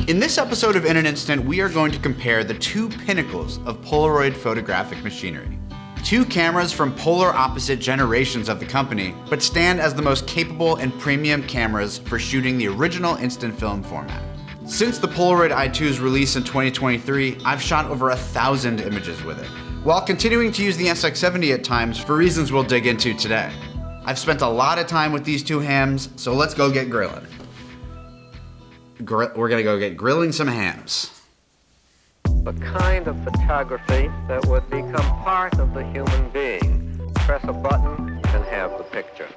In this episode of In an Instant, we are going to compare the two pinnacles of Polaroid photographic machinery. Two cameras from polar opposite generations of the company, but stand as the most capable and premium cameras for shooting the original instant film format. Since the Polaroid I-2's release in 2023, I've shot over 1,000 images with it, while continuing to use the SX-70 at times for reasons we'll dig into today. I've spent a lot of time with these two hams, so let's go get grilling. We're gonna go get grilling some hams. The kind of photography that would become part of the human being. Press a button and have the picture.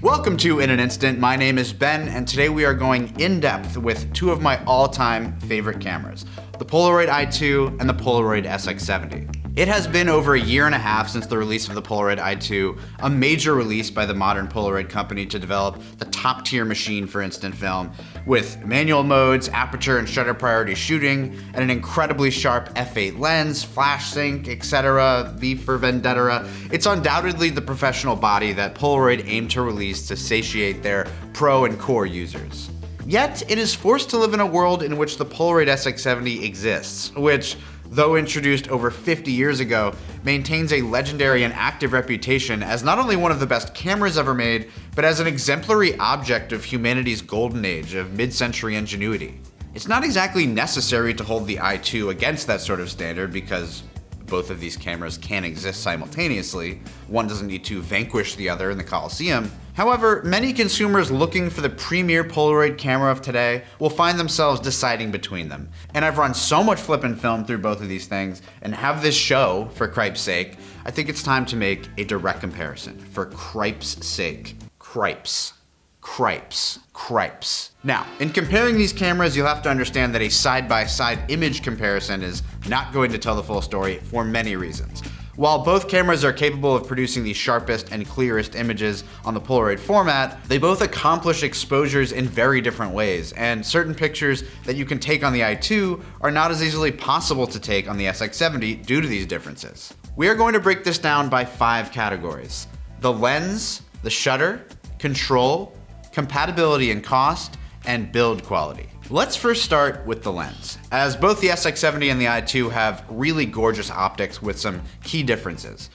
Welcome to In an Instant. My name is Ben, and today we are going in depth with two of my all-time favorite cameras, the Polaroid I-2 and the Polaroid SX-70. It has been over a year and a half since the release of the Polaroid I-2, a major release by the modern Polaroid company to develop the top-tier machine for instant film, with manual modes, aperture and shutter priority shooting, and an incredibly sharp f8 lens, flash sync, etc., V for Vendetta. It's undoubtedly the professional body that Polaroid aimed to release to satiate their pro and core users. Yet, it is forced to live in a world in which the Polaroid SX-70 exists, which, though introduced over 50 years ago, maintains a legendary and active reputation as not only one of the best cameras ever made, but as an exemplary object of humanity's golden age of mid-century ingenuity. It's not exactly necessary to hold the I-2 against that sort of standard because both of these cameras can exist simultaneously. One doesn't need to vanquish the other in the Coliseum. However, many consumers looking for the premier Polaroid camera of today will find themselves deciding between them. And I've run so much flippin' film through both of these things and have this show, for cripe's sake, I think it's time to make a direct comparison. For cripe's sake. Cripes. Cripes. Cripes. Now, in comparing these cameras, you'll have to understand that a side-by-side image comparison is not going to tell the full story for many reasons. While both cameras are capable of producing the sharpest and clearest images on the Polaroid format, they both accomplish exposures in very different ways, and certain pictures that you can take on the I-2 are not as easily possible to take on the SX-70 due to these differences. We are going to break this down by 5 categories: the lens, the shutter, control, compatibility and cost, and build quality. Let's first start with the lens, as both the SX-70 and the I-2 have really gorgeous optics with some key differences.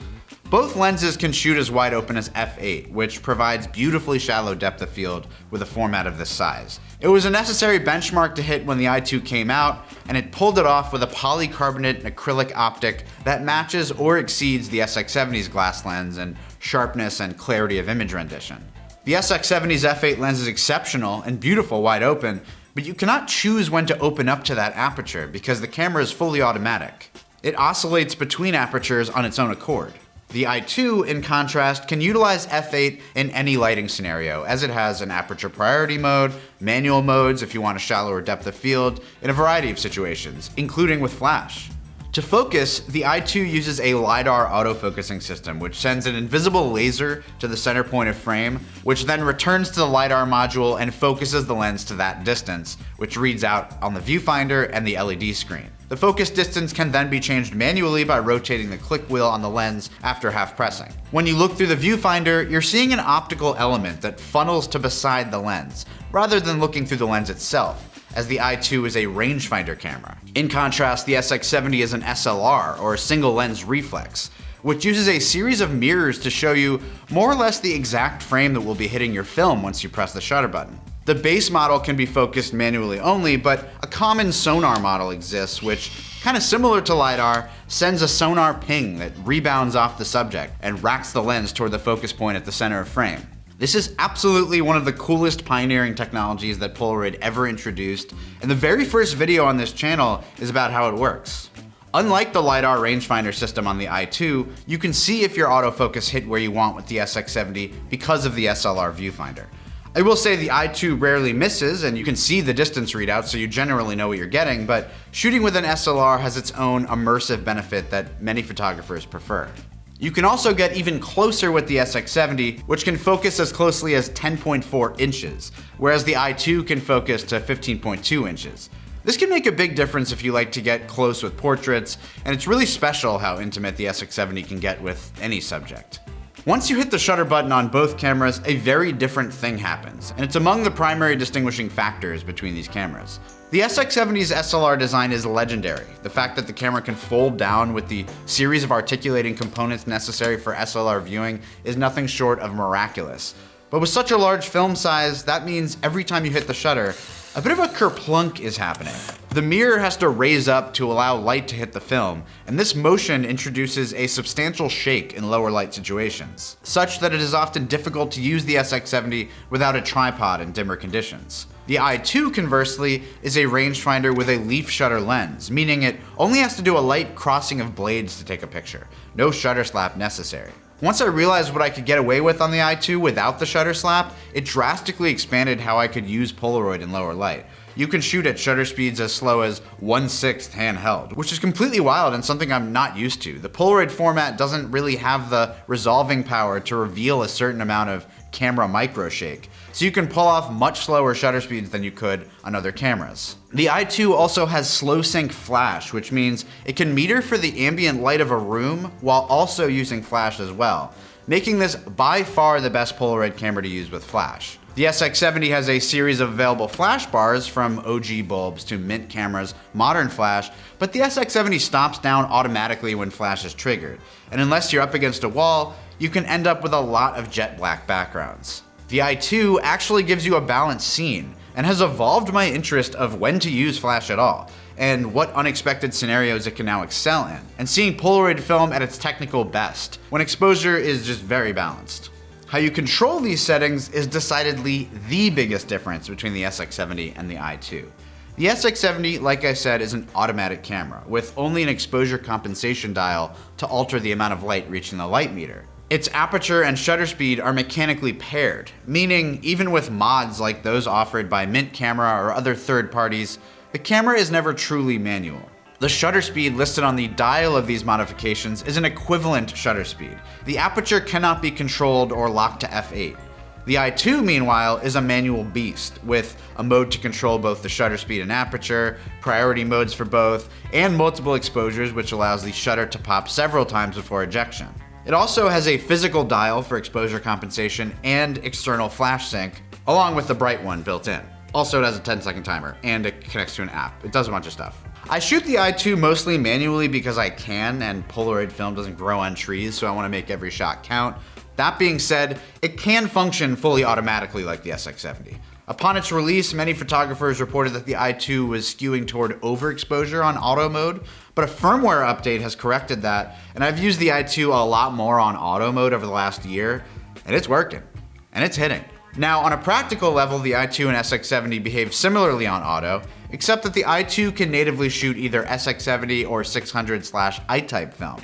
Both lenses can shoot as wide open as f8, which provides beautifully shallow depth of field with a format of this size. It was a necessary benchmark to hit when the I-2 came out, and it pulled it off with a polycarbonate and acrylic optic that matches or exceeds the SX-70's glass lens in sharpness and clarity of image rendition. The SX-70's f8 lens is exceptional and beautiful wide open, but you cannot choose when to open up to that aperture because the camera is fully automatic. It oscillates between apertures on its own accord. The I-2, in contrast, can utilize f8 in any lighting scenario, as it has an aperture priority mode, manual modes if you want a shallower depth of field, in a variety of situations, including with flash. To focus, the I-2 uses a LiDAR autofocusing system, which sends an invisible laser to the center point of frame, which then returns to the LiDAR module and focuses the lens to that distance, which reads out on the viewfinder and the LED screen. The focus distance can then be changed manually by rotating the click wheel on the lens after half pressing. When you look through the viewfinder, you're seeing an optical element that funnels to beside the lens, rather than looking through the lens itself, as the I-2 is a rangefinder camera. In contrast, the SX-70 is an SLR, or single lens reflex, which uses a series of mirrors to show you more or less the exact frame that will be hitting your film once you press the shutter button. The base model can be focused manually only, but a common sonar model exists which, kind of similar to LiDAR, sends a sonar ping that rebounds off the subject and racks the lens toward the focus point at the center of frame. This is absolutely one of the coolest pioneering technologies that Polaroid ever introduced, and the very first video on this channel is about how it works. Unlike the LiDAR rangefinder system on the I-2, you can see if your autofocus hit where you want with the SX-70 because of the SLR viewfinder. I will say the I-2 rarely misses, and you can see the distance readout, so you generally know what you're getting, but shooting with an SLR has its own immersive benefit that many photographers prefer. You can also get even closer with the SX-70, which can focus as closely as 10.4 inches, whereas the I-2 can focus to 15.2 inches. This can make a big difference if you like to get close with portraits, and it's really special how intimate the SX-70 can get with any subject. Once you hit the shutter button on both cameras, a very different thing happens, and it's among the primary distinguishing factors between these cameras. The SX-70's SLR design is legendary. The fact that the camera can fold down with the series of articulating components necessary for SLR viewing is nothing short of miraculous. But with such a large film size, that means every time you hit the shutter, a bit of a kerplunk is happening. The mirror has to raise up to allow light to hit the film, and this motion introduces a substantial shake in lower light situations, such that it is often difficult to use the SX-70 without a tripod in dimmer conditions. The I-2, conversely, is a rangefinder with a leaf shutter lens, meaning it only has to do a light crossing of blades to take a picture. No shutter slap necessary. Once I realized what I could get away with on the I-2 without the shutter slap, it drastically expanded how I could use Polaroid in lower light. You can shoot at shutter speeds as slow as 1/6 handheld, which is completely wild and something I'm not used to. The Polaroid format doesn't really have the resolving power to reveal a certain amount of camera micro shake, so you can pull off much slower shutter speeds than you could on other cameras. The I-2 also has slow sync flash, which means it can meter for the ambient light of a room while also using flash as well, making this by far the best Polaroid camera to use with flash. The SX-70 has a series of available flash bars, from OG bulbs to Mint cameras, modern flash, but the SX-70 stops down automatically when flash is triggered, and unless you're up against a wall, you can end up with a lot of jet black backgrounds. The I-2 actually gives you a balanced scene, and has evolved my interest of when to use flash at all, and what unexpected scenarios it can now excel in, and seeing Polaroid film at its technical best, when exposure is just very balanced. How you control these settings is decidedly the biggest difference between the SX-70 and the I-2. The SX-70, like I said, is an automatic camera, with only an exposure compensation dial to alter the amount of light reaching the light meter. Its aperture and shutter speed are mechanically paired, meaning even with mods like those offered by Mint Camera or other third parties, the camera is never truly manual. The shutter speed listed on the dial of these modifications is an equivalent shutter speed. The aperture cannot be controlled or locked to f8. The I-2, meanwhile, is a manual beast, with a mode to control both the shutter speed and aperture, priority modes for both, and multiple exposures, which allows the shutter to pop several times before ejection. It also has a physical dial for exposure compensation and external flash sync, along with the bright one built in. Also, it has a 10-second timer, and it connects to an app. It does a bunch of stuff. I shoot the I-2 mostly manually because I can, and Polaroid film doesn't grow on trees, so I want to make every shot count. That being said, it can function fully automatically like the SX-70. Upon its release, many photographers reported that the I-2 was skewing toward overexposure on auto mode, but a firmware update has corrected that, and I've used the I-2 a lot more on auto mode over the last year, and it's working, and it's hitting. Now, on a practical level, the I-2 and SX-70 behave similarly on auto, except that the I-2 can natively shoot either SX-70 or 600/I-type film.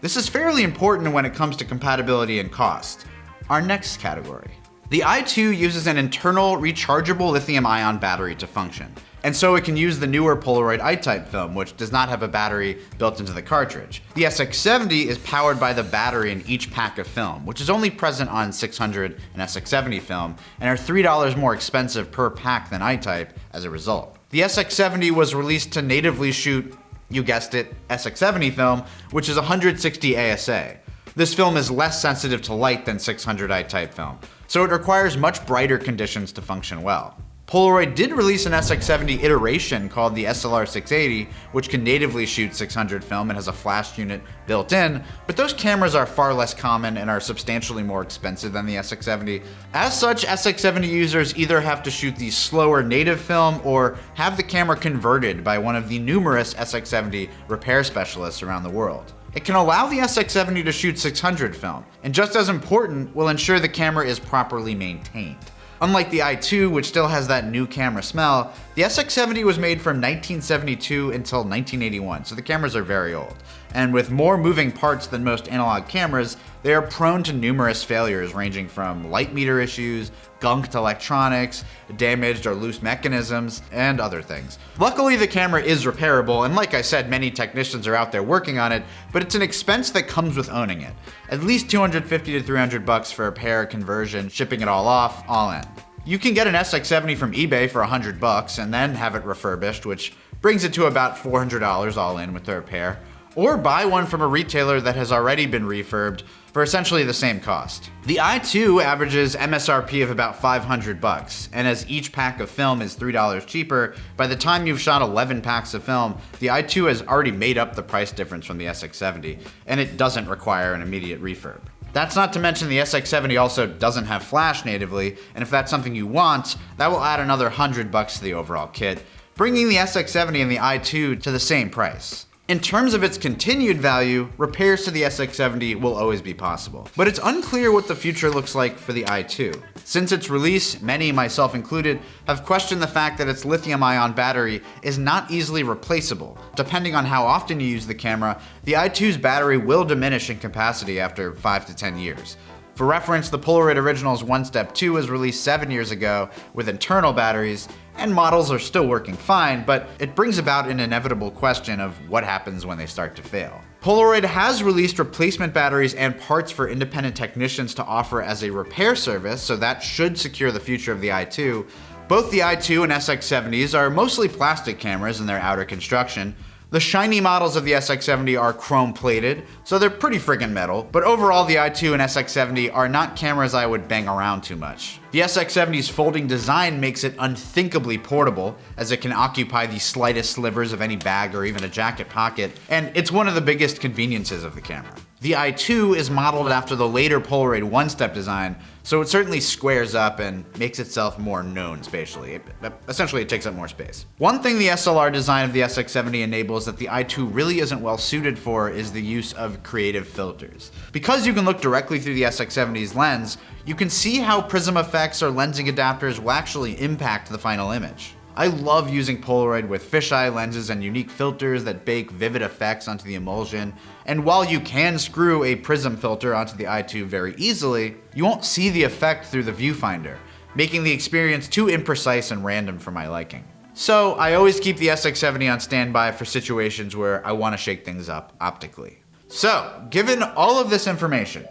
This is fairly important when it comes to compatibility and cost. Our next category. The I-2 uses an internal rechargeable lithium-ion battery to function, and so it can use the newer Polaroid I-type film, which does not have a battery built into the cartridge. The SX-70 is powered by the battery in each pack of film, which is only present on 600 and SX-70 film, and are $3 more expensive per pack than I-type as a result. The SX-70 was released to natively shoot, you guessed it, SX-70 film, which is 160 ASA. This film is less sensitive to light than 600 I-type film, so it requires much brighter conditions to function well. Polaroid did release an SX-70 iteration called the SLR-680, which can natively shoot 600 film and has a flash unit built in, but those cameras are far less common and are substantially more expensive than the SX-70. As such, SX-70 users either have to shoot the slower native film or have the camera converted by one of the numerous SX-70 repair specialists around the world. It can allow the SX-70 to shoot 600 film, and just as important, will ensure the camera is properly maintained. Unlike the I-2, which still has that new camera smell, the SX-70 was made from 1972 until 1981, so the cameras are very old. And with more moving parts than most analog cameras, they are prone to numerous failures ranging from light meter issues, gunked electronics, damaged or loose mechanisms, and other things. Luckily, the camera is repairable, and like I said, many technicians are out there working on it, but it's an expense that comes with owning it. At least $250 to $300 for repair, conversion, shipping it all off, all in. You can get an SX-70 from eBay for $100 and then have it refurbished, which brings it to about $400 all in with the repair. or buy one from a retailer that has already been refurbed for essentially the same cost. The i2 averages MSRP of about $500, and as each pack of film is $3 cheaper, by the time you've shot 11 packs of film, the i2 has already made up the price difference from the SX-70, and it doesn't require an immediate refurb. That's not to mention the SX-70 also doesn't have flash natively, and if that's something you want, that will add another $100 to the overall kit, bringing the SX-70 and the i2 to the same price. In terms of its continued value, repairs to the SX-70 will always be possible. But it's unclear what the future looks like for the i2. Since its release, many, myself included, have questioned the fact that its lithium-ion battery is not easily replaceable. Depending on how often you use the camera, the i2's battery will diminish in capacity after 5 to 10 years. For reference, the Polaroid Original's One Step 2 was released 7 years ago with internal batteries, and models are still working fine, but it brings about an inevitable question of what happens when they start to fail. Polaroid has released replacement batteries and parts for independent technicians to offer as a repair service, so that should secure the future of the i2. Both the i2 and SX-70s are mostly plastic cameras in their outer construction. The shiny models of the SX-70 are chrome plated, so they're pretty friggin' metal, but overall the i2 and SX-70 are not cameras I would bang around too much. The SX-70's folding design makes it unthinkably portable, as it can occupy the slightest slivers of any bag or even a jacket pocket, and it's one of the biggest conveniences of the camera. The i2 is modeled after the later Polaroid one-step design, so it certainly squares up and makes itself more known spatially. Essentially, it takes up more space. One thing the SLR design of the SX-70 enables that the i2 really isn't well suited for is the use of creative filters. Because you can look directly through the SX-70's lens, you can see how prism effects or lensing adapters will actually impact the final image. I love using Polaroid with fisheye lenses and unique filters that bake vivid effects onto the emulsion, and while you can screw a prism filter onto the i2 very easily, you won't see the effect through the viewfinder, making the experience too imprecise and random for my liking. So I always keep the SX-70 on standby for situations where I want to shake things up optically. So, given all of this information,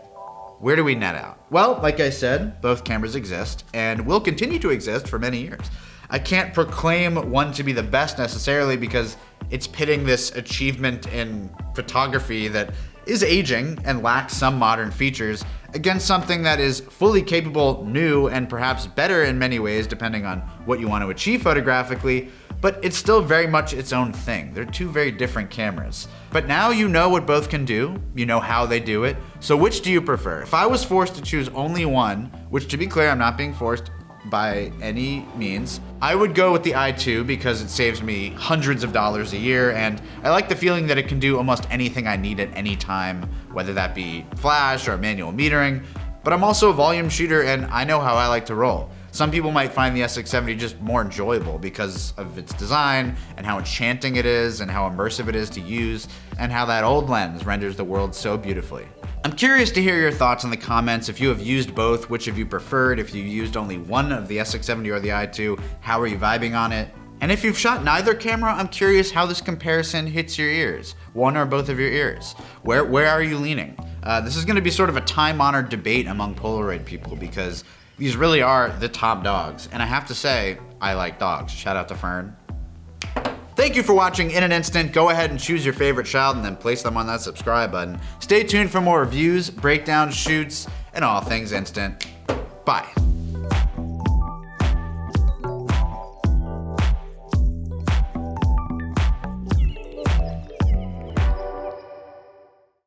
where do we net out? Well, like I said, both cameras exist and will continue to exist for many years. I can't proclaim one to be the best necessarily because it's pitting this achievement in photography that is aging and lacks some modern features against something that is fully capable, new, and perhaps better in many ways depending on what you want to achieve photographically, but it's still very much its own thing. They're two very different cameras. But now you know what both can do, you know how they do it, so which do you prefer? If I was forced to choose only one, which to be clear, I'm not being forced by any means, I would go with the i2 because it saves me hundreds of dollars a year, and I like the feeling that it can do almost anything I need at any time, whether that be flash or manual metering. But I'm also a volume shooter and I know how I like to roll. Some people might find the SX-70 just more enjoyable because of its design and how enchanting it is and how immersive it is to use and how that old lens renders the world so beautifully. I'm curious to hear your thoughts in the comments. If you have used both, which have you preferred? If you used only one of the SX-70 or the i2, how are you vibing on it? And if you've shot neither camera, I'm curious how this comparison hits your ears. One or both of your ears. Where are you leaning? This is gonna be sort of a time-honored debate among Polaroid people because these really are the top dogs. And I have to say, I like dogs. Shout out to Fern. Thank you for watching in an instant. Go ahead and choose your favorite shot and then place them on that subscribe button. Stay tuned for more reviews, breakdowns, shoots, and all things instant. Bye.